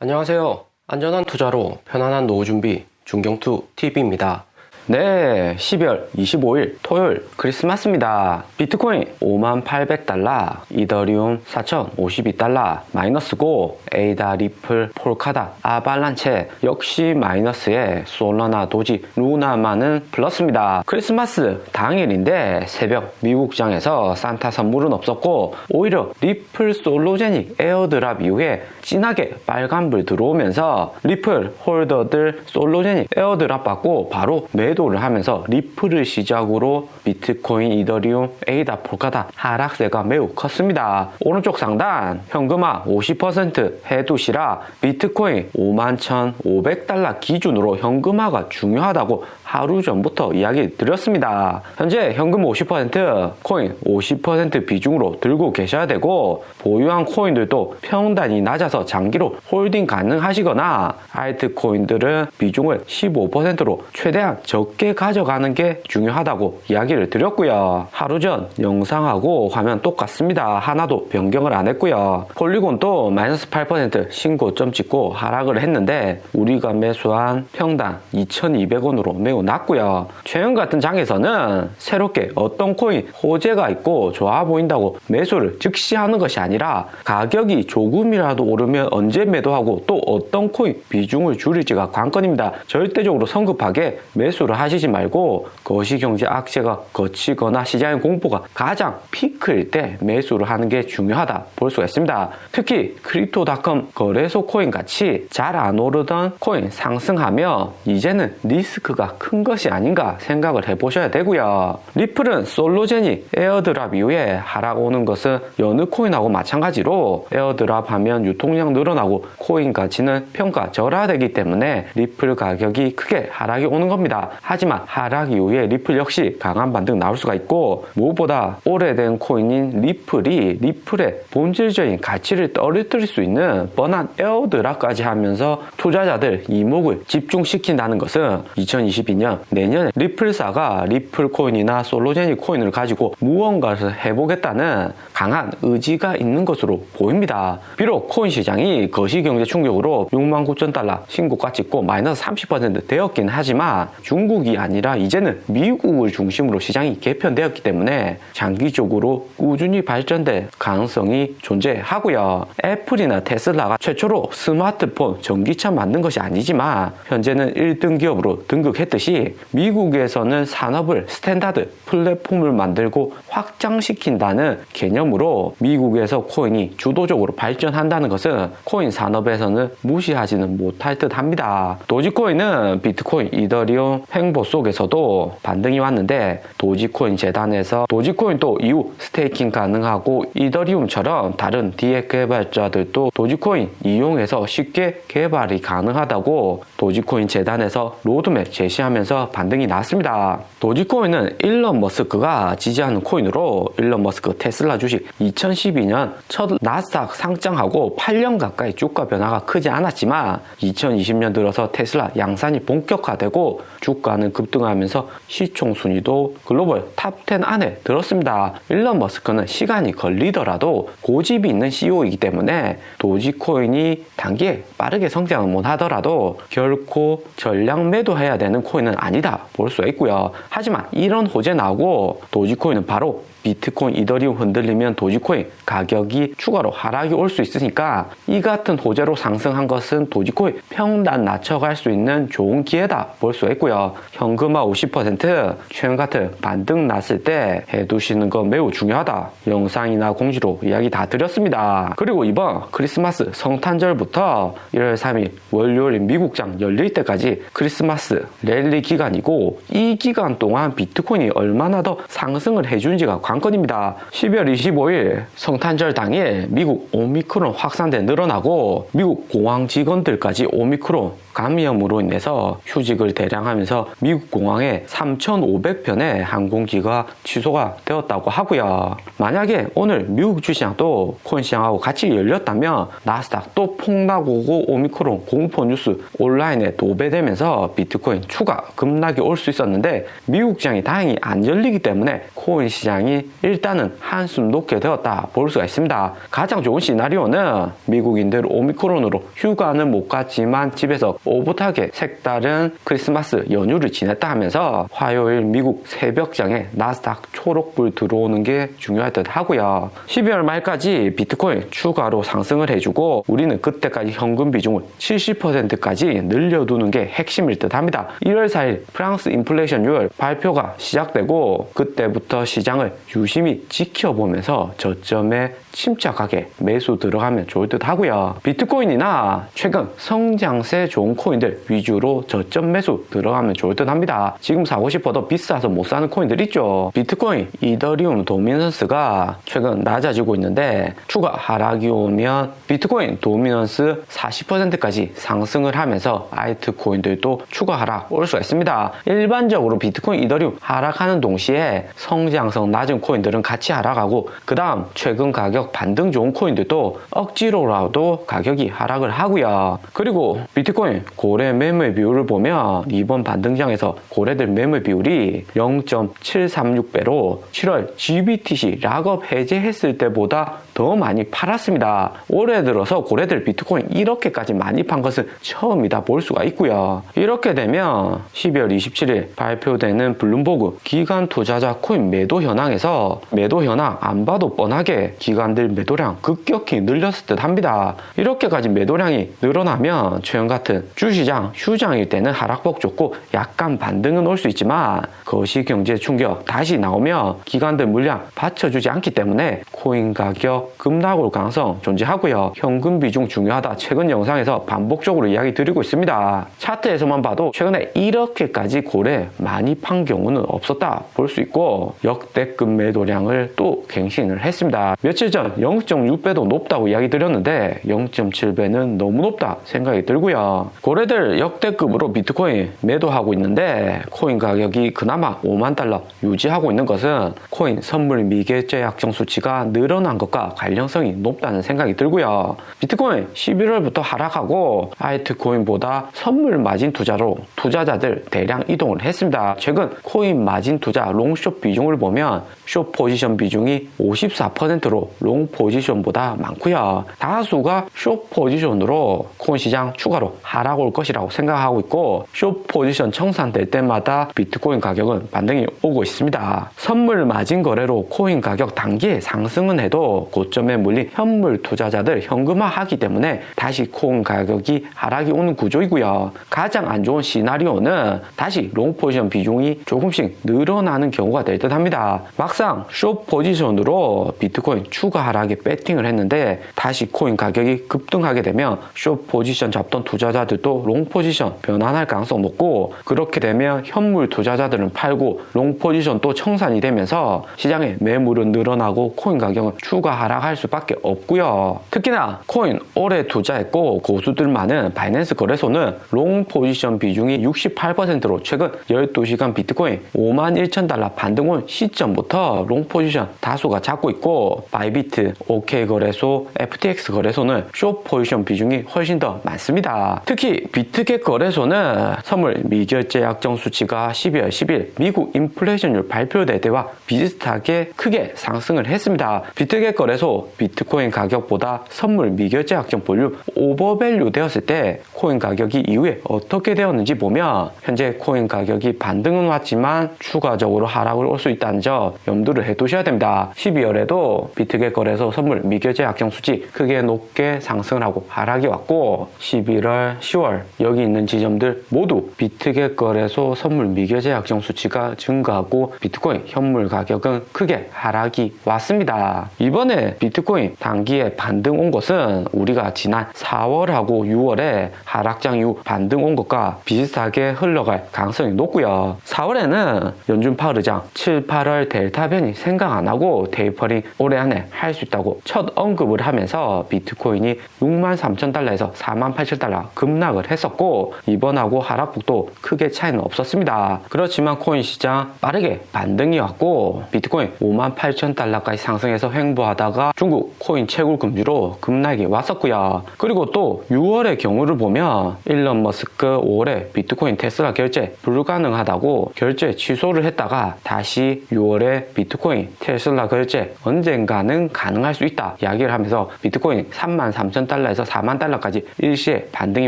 안녕하세요. 안전한 투자로 편안한 노후 준비 중경투 TV입니다. 네, 12월 25일 토요일 크리스마스입니다. 비트코인 5800달러, 이더리움 4052달러 마이너스고, 에이다, 리플, 폴카다, 아발란체 역시 마이너스에 솔라나, 도지, 루나만은 플러스입니다. 크리스마스 당일인데 새벽 미국장에서 산타 선물은 없었고, 오히려 리플 솔로제닉 에어드랍 이후에 진하게 빨간불 들어오면서 리플 홀더들 솔로제닉 에어드랍 받고 바로 매도를 하면서 리플을 시작으로 비트코인, 이더리움, 에이다, 폴카다 하락세가 매우 컸습니다. 오른쪽 상단 현금화 50% 해두시라 비트코인 51,500달러 기준으로 현금화가 중요하다고 하루 전부터 이야기 드렸습니다. 현재 현금 50%, 코인 50% 비중으로 들고 계셔야 되고, 보유한 코인들도 평단이 낮아서 장기로 홀딩 가능하시거나 알트코인들은 비중을 15%로 최대한 적게 가져가는 게 중요하다고 이야기를 드렸고요. 하루 전 영상하고 화면 똑같습니다. 하나도 변경을 안 했고요. 폴리곤도 마이너스 8% 신고점 찍고 하락을 했는데 우리가 매수한 평당 2,200원으로 매우 낮고요. 최근 같은 장에서는 새롭게 어떤 코인 호재가 있고 좋아 보인다고 매수를 즉시 하는 것이 아니라 가격이 조금이라도 오르면 언제 매도하고 또 어떤 코인 비중을 줄일지가 관건입니다. 절대적으로 성급하게 매수를 하시지 말고 거시경제 악재가 거치거나 시장의 공포가 가장 피크일 때 매수를 하는 게 중요하다 볼 수가 있습니다. 특히 크립토닷컴 거래소 코인 같이 잘 안 오르던 코인 상승하면 이제는 리스크가 큰 것이 아닌가 생각을 해보셔야 되고요. 리플은 솔로제닉 에어드랍 이후에 하락 오는 것은 여느 코인하고 마찬가지로 에어드랍 하면 유통량 늘어나고 코인 가치는 평가 절하되기 때문에 리플 가격이 크게 하락이 오는 겁니다. 하지만 하락 이후에 리플 역시 강한 반등 나올 수가 있고, 무엇보다 오래된 코인인 리플이 리플의 본질적인 가치를 떨어뜨릴 수 있는 뻔한 에어드랍까지 하면서 투자자들 이목을 집중시킨다는 것은 2022년 내년에 리플사가 리플 코인이나 솔로제닉 코인을 가지고 무언가를 해보겠다는 강한 의지가 있는 것으로 보입니다. 비록 코인 시장이 거시경제 충격으로 69,000달러 신고가 찍고 마이너스 30% 되었긴 하지만 중국이 아니라 이제는 미국을 중심으로 시장이 개편되었기 때문에 장기적으로 꾸준히 발전될 가능성이 존재하고요. 애플이나 테슬라가 최초로 스마트폰, 전기차 만든 것이 아니지만 현재는 1등 기업으로 등극했듯이 미국에서는 산업을 스탠다드 플랫폼을 만들고 확장시킨다는 개념으로 미국에서 코인이 주도적으로 발전한다는 것은 코인 산업에서는 무시하지는 못할 듯 합니다. 도지코인은 비트코인, 이더리움 횡보 속에서도 반등이 왔는데 도지코인 재단에서 도지코인도 이후 스테이킹 가능하고 이더리움처럼 다른 DX 개발자들도 도지코인 이용해서 쉽게 개발이 가능하다고 도지코인 재단에서 로드맵 제시하면서 반등이 났습니다. 도지코인은 일론 머스크가 지지하는 코인으로 일론 머스크 테슬라 주식 2012년 첫 나스닥 상장하고 8년 가까이 주가 변화가 크지 않았지만 2020년 들어서 테슬라 양산이 본격화되고 주가는 급등하면서 시총 순위도 글로벌 탑 10 안에 들었습니다. 일론 머스크는 시간이 걸리더라도 고집이 있는 CEO이기 때문에 도지코인이 단기에 빠르게 성장은 못하더라도 결코 전량 매도해야 되는 코인은 아니다 볼 수 있고요. 하지만 이런 호재 나오고 도지코인은 바로 비트코인, 이더리움 흔들리면 도지코인 가격이 추가로 하락이 올 수 있으니까 이 같은 호재로 상승한 것은 도지코인 평단 낮춰갈 수 있는 좋은 기회다 볼 수 있고요. 현금화 50% 최근 같은 반등 났을 때 해두시는 건 매우 중요하다. 영상이나 공지로 이야기 다 드렸습니다. 그리고 이번 크리스마스 성탄절부터 1월 3일 월요일 미국장 열릴 때까지 크리스마스 랠리 기간이고, 이 기간 동안 비트코인이 얼마나 더 상승을 해준지가 관건입니다. 12월 25일 성탄절 당일 미국 오미크론 확산대 늘어나고 미국 공항 직원들까지 오미크론 감염으로 인해서 휴직을 대량 하면서 미국 공항에 3,500편의 항공기가 취소가 되었다고 하고요. 만약에 오늘 미국 주시장도 코인 시장하고 같이 열렸다면 나스닥 또 폭락 오고 오미크론 공포 뉴스 온라인에 도배되면서 비트코인 추가 급락이 올 수 있었는데 미국 시장이 다행히 안 열리기 때문에 코인 시장이 시장이 일단은 한숨 놓게 되었다 볼 수가 있습니다. 가장 좋은 시나리오는 미국인들 오미크론으로 휴가는 못 갔지만 집에서 오붓하게 색다른 크리스마스 연휴를 지냈다 하면서 화요일 미국 새벽장에 나스닥 초록불 들어오는 게 중요할 듯 하고요. 12월 말까지 비트코인 추가로 상승을 해주고 우리는 그때까지 현금 비중을 70%까지 늘려두는 게 핵심일 듯 합니다. 1월 4일 프랑스 인플레이션율 발표가 시작되고 그때부터 시장을 유심히 지켜보면서 저점에 침착하게 매수 들어가면 좋을 듯 하고요. 비트코인이나 최근 성장세 좋은 코인들 위주로 저점 매수 들어가면 좋을 듯 합니다. 지금 사고 싶어도 비싸서 못 사는 코인들 있죠. 비트코인, 이더리움 도미넌스가 최근 낮아지고 있는데 추가 하락이 오면 비트코인 도미넌스 40%까지 상승을 하면서 알트 코인들도 추가 하락 올 수가 있습니다. 일반적으로 비트코인, 이더리움 하락하는 동시에 성장성 낮은 코인들은 같이 하락하고 그 다음 최근 가격 반등 좋은 코인들도 억지로라도 가격이 하락을 하고요. 그리고 비트코인 고래 매물 비율을 보면 이번 반등장에서 고래들 매물 비율이 0.736배로 7월 GBTC 락업 해제했을 때보다 더 많이 팔았습니다. 올해 들어서 고래들 비트코인 이렇게까지 많이 판 것은 처음이다 볼 수가 있고요. 이렇게 되면 12월 27일 발표되는 블룸버그 기관 투자자 코인 매도 현황에서 매도 현황 안 봐도 뻔하게 기관들 매도량 급격히 늘렸을 듯 합니다. 이렇게까지 매도량이 늘어나면 최근 같은 주시장, 휴장일 때는 하락폭 좋고 약간 반등은 올 수 있지만 거시경제 충격 다시 나오면 기관들 물량 받쳐주지 않기 때문에 코인 가격 급락 올 가능성 존재하고요. 현금 비중 중요하다 최근 영상에서 반복적으로 이야기 드리고 있습니다. 차트에서만 봐도 최근에 이렇게까지 고래 많이 판 경우는 없었다 볼 수 있고 역대급 매도량을 또 갱신을 했습니다. 며칠 전 0.6배도 높다고 이야기 드렸는데 0.7배는 너무 높다 생각이 들고요. 고래들 역대급으로 비트코인 매도하고 있는데 코인 가격이 그나마 5만 달러 유지하고 있는 것은 코인 선물 미결제 약정 수치가 늘어난 것과 관련성이 높다는 생각이 들고요. 비트코인 11월부터 하락하고 알트코인보다 선물 마진 투자로 투자자들 대량 이동을 했습니다. 최근 코인 마진 투자 롱숏 비중을 보면 숏 포지션 비중이 54%로 롱 포지션보다 많고요. 다수가 숏 포지션으로 코인 시장 추가로 하락 올 것이라고 생각하고 있고 숏 포지션 청산될 때마다 비트코인 가격은 반등이 오고 있습니다. 선물 마진 거래로 코인 가격 단기에 상승은 해도 고점에 물린 현물 투자자들 현금화하기 때문에 다시 코인 가격이 하락이 오는 구조이고요. 가장 안 좋은 시나리오는 다시 롱 포지션 비중이 조금씩 늘어나는 경우가 될 듯 합니다. 막상 숏 포지션으로 비트코인 추가 하락에 배팅을 했는데 다시 코인 가격이 급등하게 되면 숏 포지션 잡던 투자자들도 롱 포지션 변환할 가능성 높고 그렇게 되면 현물 투자자들은 팔고 롱 포지션 또 청산이 되면서 시장에 매물은 늘어나고 코인 가격은 추가 하락할 수밖에 없고요. 특히나 코인 오래 투자했고 고수들 많은 바이낸스 거래소는 롱 포지션 비중이 68%로 최근 12시간 비트코인 51,000달러 반등 온 시점부터 롱 포지션 다수가 잡고 있고 바이비트, OK거래소, FTX 거래소는 숏 포지션 비중이 훨씬 더 많습니다. 특히 비트겟 거래소는 선물 미결제 약정 수치가 12월 10일 미국 인플레이션율 발표될 때와 비슷하게 크게 상승을 했습니다. 비트겟 거래소 비트코인 가격보다 선물 미결제 약정 볼륨 오버밸류 되었을 때 코인 가격이 이후에 어떻게 되었는지 보면 현재 코인 가격이 반등은 왔지만 추가적으로 하락을 올 수 있다는 점 염두를 해두셔야 됩니다. 12월에도 비트겟 거래소 선물 미결제 약정 수치 크게 높게 상승을 하고 하락이 왔고 11월, 10월 여기 있는 지점들 모두 비트겟 거래소 선물 미결제 약정 수치가 증가하고 비트코인 현물 가격은 크게 하락이 왔습니다. 이번에 비트코인 단기에 반등 온 것은 우리가 지난 4월하고 6월에 하락장 이후 반등 온 것과 비슷하게 흘러갈 가능성이 높고요. 4월에는 연준 파월 의장 7, 8월 델타 변이 생각 안 하고 테이퍼링 올해 안에 할 수 있다고 첫 언급을 하면서 비트코인이 63,000달러에서 48,000달러 급락을 했었고 이번하고 하락폭도 크게 차이는 없었습니다. 그렇지만 코인 시장 빠르게 반등이 왔고 비트코인 58,000달러까지 상승해서 횡보하다가 있다가 중국 코인 채굴 금지로 급락이 왔었고요. 그리고 또 6월의 경우를 보면 일론 머스크 5월에 비트코인 테슬라 결제 불가능하다고 결제 취소를 했다가 다시 6월에 비트코인 테슬라 결제 언젠가는 가능할 수 있다 이야기를 하면서 비트코인 33,000달러에서 40,000달러까지 일시에 반등이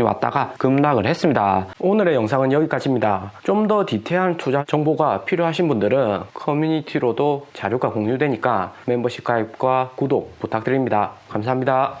왔다가 급락을 했습니다. 오늘의 영상은 여기까지입니다. 좀 더 디테일한 투자 정보가 필요하신 분들은 커뮤니티로도 자료가 공유되니까 멤버십 가입과 구독 부탁드립니다. 감사합니다.